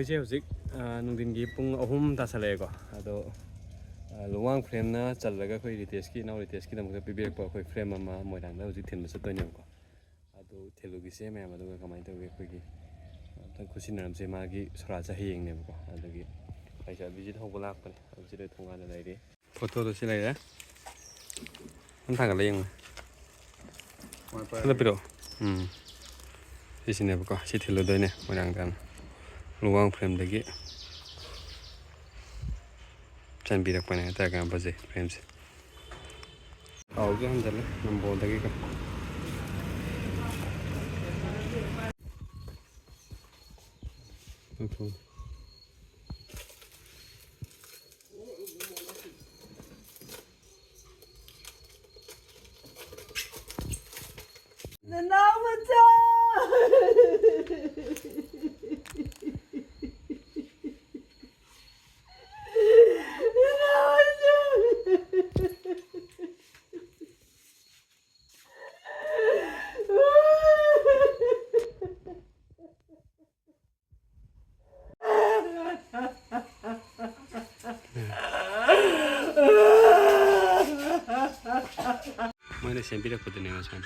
ꯑꯩꯈꯣꯏꯁꯦ ꯍꯧꯖꯤꯛ ꯅꯨꯡꯊꯤꯟꯒꯤ ꯄꯨꯡ 3 ꯇꯥꯁꯜꯂꯛꯑꯦꯀꯣ ꯑꯗꯣ ꯂꯨꯋꯥꯡ ꯐ꯭ꯔꯦꯝꯅ ꯆꯜꯂꯒ ꯑꯩꯈꯣꯏ ꯏꯅꯥꯎ ꯔꯤꯇꯦꯁꯀꯤꯗꯃꯛꯇ ꯄꯤꯕꯤꯔꯛꯄ ꯑꯩꯈꯣꯏ ꯐ꯭ꯔꯦꯝ ꯑꯃ ꯃꯣꯏꯔꯥꯡꯗ ꯍꯧꯖꯤꯛ ꯊꯤꯟꯕ ꯆꯠꯇꯣꯏꯅꯦꯕꯀꯣ ꯑꯗꯨ ꯊꯤꯜꯂꯨꯒꯤꯁꯦ ꯃꯌꯥꯝ ꯑꯗꯨꯒ ꯀꯃꯥꯏꯅ ꯇꯧꯒꯦ ꯑꯩꯈꯣꯏꯒꯤ ꯑꯝꯇꯪ ꯈꯨꯠꯁꯤꯟꯅꯔꯝꯁꯦ ꯃꯥꯒꯤ ꯁꯣꯔꯥꯠꯁꯦ ꯍꯌꯦꯡꯅꯦꯕꯀꯣ ꯑꯗꯨꯒꯤ ꯑꯩꯁꯦ ꯚꯤꯖꯤꯠ ꯍꯧꯕ ꯂꯥꯛꯄꯅꯦ ꯍꯧꯖꯤꯛ ꯊꯣꯡꯒꯥꯟꯗ ꯂꯩꯔꯤ ꯐꯣꯇꯣꯗꯣ ꯁꯤ ꯂꯩꯔꯦ ꯑꯗꯨꯝ ꯊꯥꯡꯒꯠꯂ ꯌꯦꯡꯉꯨ ꯑꯗꯨ ꯄꯤꯔꯛꯑꯣ ꯁꯤꯁꯤꯅꯦꯕꯀꯣ ꯁꯤ ꯊꯤꯜꯂꯨꯗꯣꯏꯅꯦ ꯃꯣꯏꯔꯥꯡꯗ ꯂꯨꯋꯥꯡ ꯐ꯭ꯔꯦꯝꯗꯒꯤ ꯆꯟꯕꯤꯔꯛꯄꯅꯦ ꯍꯥꯏꯇꯥꯔꯦ ꯌꯥꯝ ꯐꯖꯩ ꯐ꯭ꯔꯦꯝꯁꯦ ꯊꯥꯎꯁꯨ ꯍꯟꯖꯤꯜꯂꯦ ꯅꯝꯕꯣꯜꯗꯒꯤꯀꯣ Nanaw mata! Mana sempit aku tu ni macam.